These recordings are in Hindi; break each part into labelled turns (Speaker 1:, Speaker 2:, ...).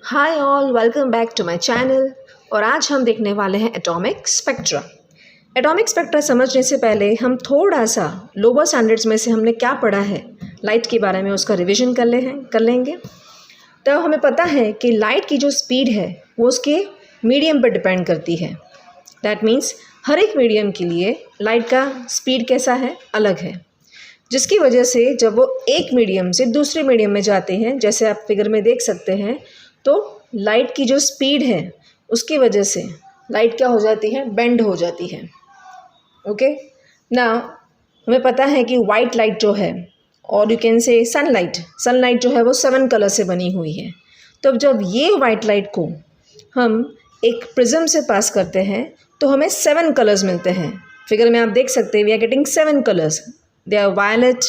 Speaker 1: Hi all, welcome back to my channel. और आज हम देखने वाले हैं एटॉमिक स्पेक्ट्रा। एटॉमिक स्पेक्ट्रा समझने से पहले हम थोड़ा सा लोअर स्टैंडर्ड्स में से हमने क्या पढ़ा है लाइट के बारे में, उसका रिवीजन कर लेंगे। तो हमें पता है कि लाइट की जो स्पीड है वो उसके मीडियम पर डिपेंड करती है। दैट मीन्स हर एक मीडियम के लिए लाइट का स्पीड कैसा है, अलग है, जिसकी वजह से जब वो एक मीडियम से दूसरे मीडियम में जाते हैं, जैसे आप फिगर में देख सकते हैं, तो लाइट की जो स्पीड है उसकी वजह से लाइट क्या हो जाती है, बेंड हो जाती है। ओके ना, हमें पता है कि वाइट लाइट जो है, और यू कैन से सनलाइट जो है वो 7 कलर से बनी हुई है। तो जब ये वाइट लाइट को हम एक प्रिज्म से पास करते हैं तो हमें 7 कलर्स मिलते हैं। फिगर में आप देख सकते हैं we are getting 7 colours. They are violet,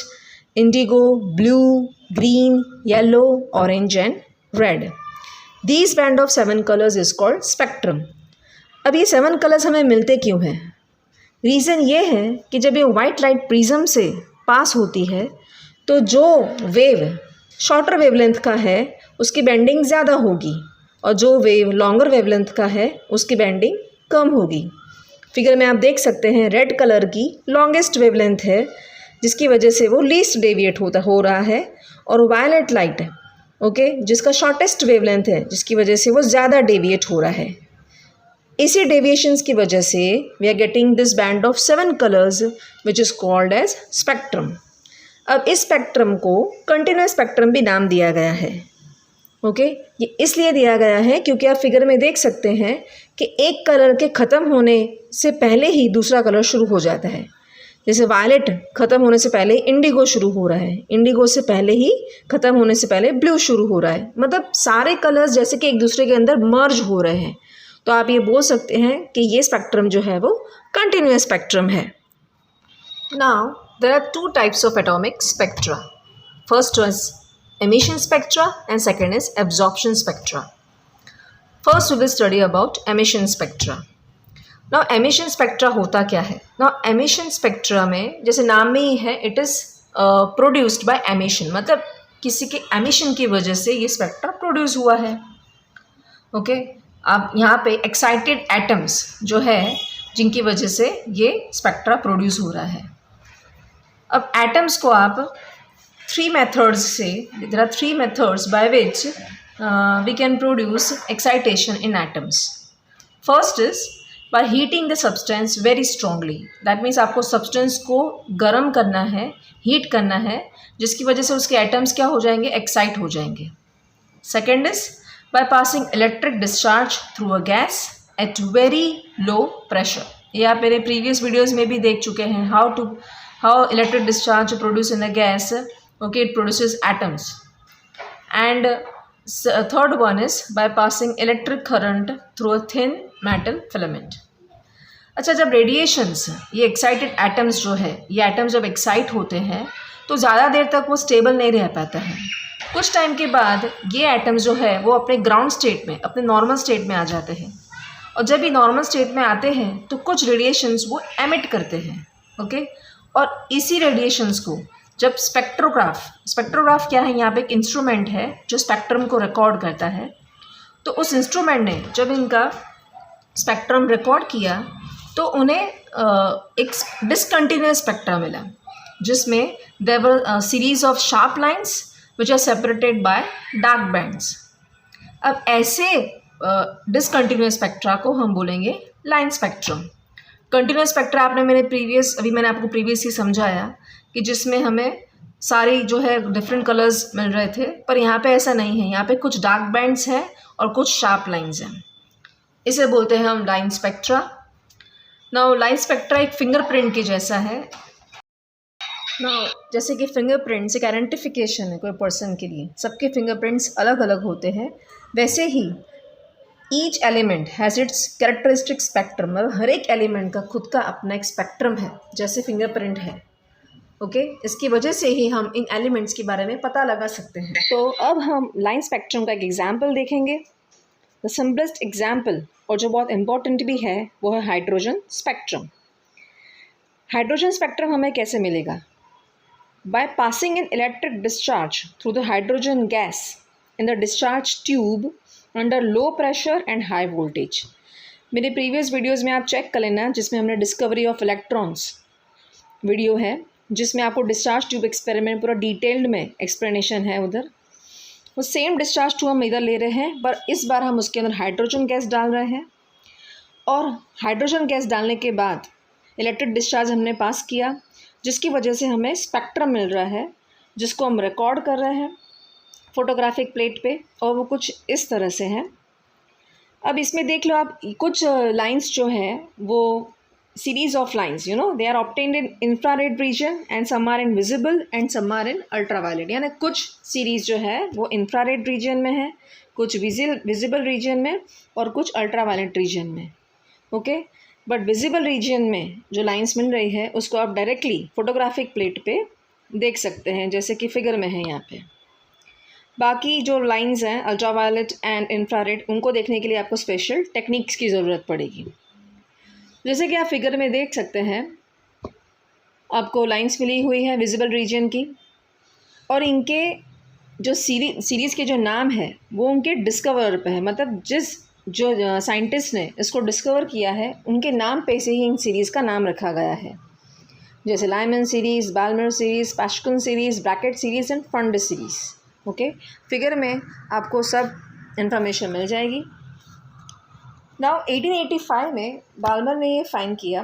Speaker 1: indigo, blue, green, yellow, orange and red. These band of 7 colors is called spectrum. अब ये 7 कलर्स हमें मिलते क्यों हैं? रीज़न ये है कि जब ये वाइट लाइट प्रिज्म से पास होती है तो जो वेव शॉर्टर वेवलेंथ का है उसकी बेंडिंग ज़्यादा होगी, और जो वेव लॉन्गर वेवलेंथ का है उसकी बेंडिंग कम होगी। फिगर में आप देख सकते हैं रेड कलर की लॉन्गेस्ट वेवलेंथ है, जिसकी वजह से वो लीस्ट डेविएट हो रहा है, और वायलेट लाइट जिसका शॉर्टेस्ट वेवलेंथ है, जिसकी वजह से वो ज़्यादा डेविएट हो रहा है। इसी डेविएशंस की वजह से we are getting this band of 7 colours which is called as spectrum. अब इस स्पेक्ट्रम को कंटिन्यूस स्पेक्ट्रम भी नाम दिया गया है। ये इसलिए दिया गया है क्योंकि आप फिगर में देख सकते हैं कि एक कलर के ख़त्म होने से पहले ही दूसरा कलर शुरू हो जाता है। जैसे वायलेट ख़त्म होने से पहले इंडिगो शुरू हो रहा है, इंडिगो से पहले ही ख़त्म होने से पहले ब्लू शुरू हो रहा है। मतलब सारे कलर्स जैसे कि एक दूसरे के अंदर मर्ज हो रहे हैं। तो आप ये बोल सकते हैं कि ये स्पेक्ट्रम जो है वो कंटिन्यूअस स्पेक्ट्रम है। Now there are 2 types of atomic spectra. First is emission spectra and second is absorption spectra. First we will study about emission spectra. Now emission spectra होता क्या है? Now emission spectra में जैसे नाम में ही है, it is produced by emission, मतलब किसी के emission की वजह से ये spectra produce हुआ है। अब यहाँ पे excited atoms जो है जिनकी वजह से ये spectra produce हो रहा है। अब atoms को आप 3 methods से, there are 3 methods by which we can produce excitation in atoms. First is by heating the substance very strongly. That means आपको substance को गर्म करना है, heat करना है, जिसकी वजह से उसके atoms क्या हो जाएंगे, excite हो जाएंगे. Second is by passing electric discharge through a gas at very low pressure. ये आप मेरे previous videos में भी देख चुके हैं, how electric discharge produce in a gas. It produces atoms. And third one is by passing electric current through a thin metal filament. अच्छा, जब रेडिएशंस, ये एक्साइटेड एटम्स जो है, ये एटम्स जब एक्साइट होते हैं तो ज़्यादा देर तक वो स्टेबल नहीं रह पाता है। कुछ टाइम के बाद ये एटम्स जो है वो अपने ग्राउंड स्टेट में, अपने नॉर्मल स्टेट में आ जाते हैं, और जब ये नॉर्मल स्टेट में आते हैं तो कुछ रेडिएशंस वो एमिट करते हैं। और इसी रेडिएशंस को जब स्पेक्ट्रोग्राफ क्या है, यहाँ पे एक इंस्ट्रूमेंट है जो स्पेक्ट्रम को रिकॉर्ड करता है। तो उस इंस्ट्रूमेंट ने जब इनका स्पेक्ट्रम रिकॉर्ड किया तो उन्हें एक डिसकंटिन्यूअस स्पेक्ट्रा मिला, जिसमें there were series of sharp lines which are separated by dark bands. अब ऐसे डिसकंटिन्यूअस स्पेक्ट्रा को हम बोलेंगे लाइन स्पेक्ट्रम। कंटिन्यूअस स्पेक्ट्रा मैंने आपको प्रीवियस ही समझाया कि जिसमें हमें सारी जो है डिफरेंट कलर्स मिल रहे थे, पर यहाँ पे ऐसा नहीं है। यहाँ पे कुछ डार्क बैंड्स हैं और कुछ शार्प लाइंस हैं, इसे बोलते हैं हम line spectra. Now line spectra एक फिंगरप्रिंट के जैसा है। नाउ जैसे कि फिंगरप्रिंट्स एक आइडेंटिफिकेशन है कोई पर्सन के लिए, सबके फिंगरप्रिंट्स अलग अलग होते हैं, वैसे ही each element has its characteristic spectrum. मतलब हर एक एलिमेंट का खुद का अपना एक स्पेक्ट्रम है, जैसे फिंगरप्रिंट है। इसकी वजह से ही हम इन एलिमेंट्स के बारे में पता लगा सकते हैं। तो अब हम लाइन स्पेक्ट्रम का एक एग्जाम्पल देखेंगे। द सिंपलेस्ट एग्जाम्पल, और जो बहुत इम्पॉर्टेंट भी है, वो है हाइड्रोजन स्पेक्ट्रम। हाइड्रोजन स्पेक्ट्रम हमें कैसे मिलेगा? By passing an electric discharge through the hydrogen gas in the discharge tube under low pressure and high voltage. मेरे प्रीवियस वीडियोज़ में आप चेक कर लेना, जिसमें हमने डिस्कवरी ऑफ इलेक्ट्रॉन्स वीडियो है, जिसमें आपको डिस्चार्ज ट्यूब एक्सपेरिमेंट पूरा डिटेल्ड में एक्सप्लेनेशन है। उधर वो सेम डिस्चार्ज ट्यूब हम इधर ले रहे हैं, पर इस बार हम उसके अंदर हाइड्रोजन गैस डाल रहे हैं, और हाइड्रोजन गैस डालने के बाद इलेक्ट्रिक डिस्चार्ज हमने पास किया, जिसकी वजह से हमें स्पेक्ट्रम मिल रहा है, जिसको हम रिकॉर्ड कर रहे हैं फोटोग्राफिक प्लेट पे, और वो कुछ इस तरह से है। अब इसमें देख लो आप, कुछ लाइंस जो है वो series of lines, they are obtained in infrared region and some are in visible and some are in ultraviolet. यानी कुछ सीरीज जो है वो इंफ्रारेड रीजन में है, कुछ विजिबल रीजन में, और कुछ अल्ट्रावायलेट रीजन में। ओके, बट विजिबल रीजन में जो लाइंस मिल रही है उसको आप डायरेक्टली फोटोग्राफिक प्लेट पे देख सकते हैं, जैसे कि फिगर में है यहाँ पे। बाकी जो लाइंस हैं अल्ट्रावायलेट एंड इंफ्रारेड, उनको देखने के लिए आपको स्पेशल टेक्निक्स की ज़रूरत पड़ेगी। जैसे कि आप फिगर में देख सकते हैं, आपको लाइंस मिली हुई है विजिबल रीजन की, और इनके जो सीरीज़ के जो नाम है वो उनके डिस्कवर पे है, मतलब जो साइंटिस्ट ने इसको डिस्कवर किया है उनके नाम पे से ही इन सीरीज़ का नाम रखा गया है, जैसे Lyman series, Balmer series, Paschen series, Brackett series and Pfund series. Okay, figure में आपको सब इंफॉर्मेशन मिल जाएगी। नाउ 1885 में बाल्मर ने ये फाइंड किया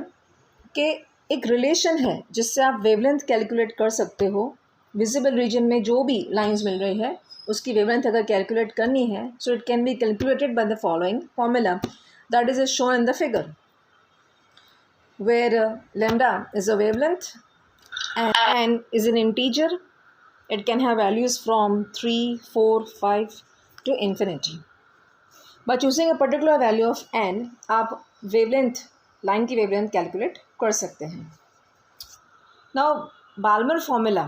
Speaker 1: कि एक रिलेशन है जिससे आप वेवलेंथ कैलकुलेट कर सकते हो। विजिबल रीजन में जो भी लाइंस मिल रही है उसकी वेवलेंथ अगर कैलकुलेट करनी है, so it can be calculated by the following formula that is shown in the figure, where lambda is a wavelength and is an integer. It can have values from 3, 4, 5 to infinity. By choosing a particular value of n, आप wavelength, line की wavelength calculate कर सकते हैं. Now, Balmer formula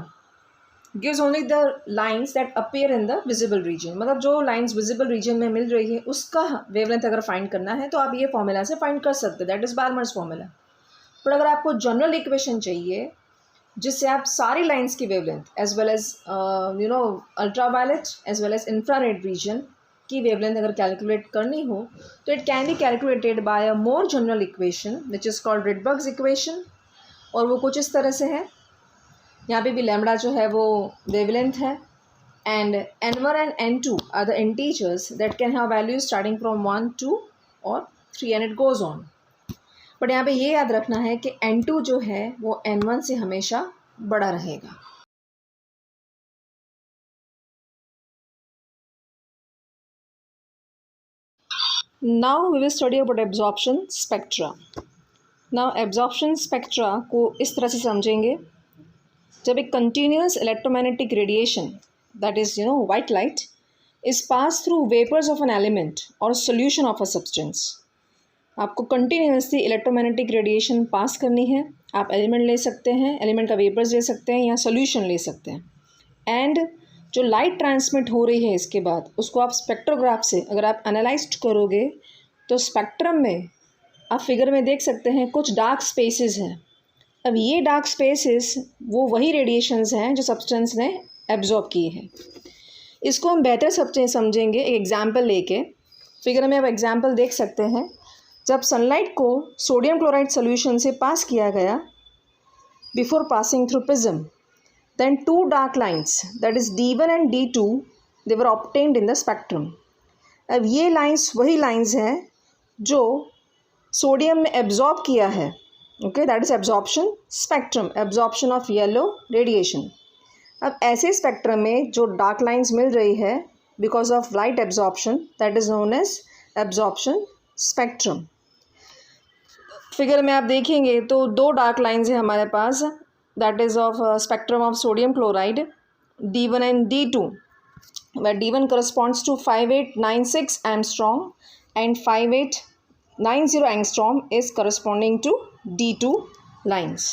Speaker 1: gives only the lines that appear in the visible region. मतलब जो lines visible region में मिल रही है उसका wavelength अगर find करना है तो आप ये formula से find कर सकते हैं. That is Balmer's formula. पर अगर आपको जनरल इक्वेशन चाहिए जिससे आप सारी लाइंस की wavelength as well as ultraviolet as well as infrared region की वेवलेंथ अगर कैलकुलेट करनी हो, तो it can be calculated by a more general equation which is called Rydberg's equation, और वो कुछ इस तरह से है। यहाँ पे भी लैम्बडा जो है वो वेवलेंथ है, and n1 and n2 are the integers that can have values starting from 1, 2 और 3 and it goes on. But यहाँ पे ये याद रखना है कि n2 जो है वो n1 से हमेशा बड़ा रहेगा। Now we will study about absorption spectra. Now absorption spectra को इस तरह से समझेंगे, जब एक continuous electromagnetic radiation that is white light is pass through vapours of an element और सोल्यूशन ऑफ अ सब्सटेंस। आपको कंटिन्यूसली इलेक्ट्रोमैग्नेटिक रेडिएशन पास करनी है। आप एलिमेंट ले सकते हैं, एलिमेंट का वेपर्स ले सकते हैं या सोल्यूशन ले सकते हैं, एंड जो लाइट ट्रांसमिट हो रही है इसके बाद उसको आप स्पेक्ट्रोग्राफ से अगर आप एनालाइज करोगे तो स्पेक्ट्रम में आप फिगर में देख सकते हैं कुछ डार्क स्पेसेस हैं। अब ये डार्क स्पेसेस वो वही रेडिएशंस हैं जो सब्सटेंस ने एब्जॉर्ब किए हैं। इसको हम बेहतर समझेंगे एक एग्जाम्पल लेके। फिगर में आप एग्जाम्पल देख सकते हैं, जब सनलाइट को सोडियम क्लोराइड सोल्यूशन से पास किया गया before passing through prism, then 2 dark lines that is D1 and D2 they were obtained in the spectrum. अब ये लाइंस वही लाइंस हैं जो सोडियम ने एब्जॉर्ब किया है। Okay, that is absorption spectrum, absorption of yellow radiation. अब ऐसे स्पेक्ट्रम में जो डार्क लाइंस मिल रही है because of light absorption, that is known as absorption spectrum. Figure में आप देखेंगे तो 2 डार्क लाइंस हैं हमारे पास, that is of spectrum of sodium chloride D1 and D2, where D1 corresponds to 5896 angstrom and 5890 angstrom is corresponding to D2 lines.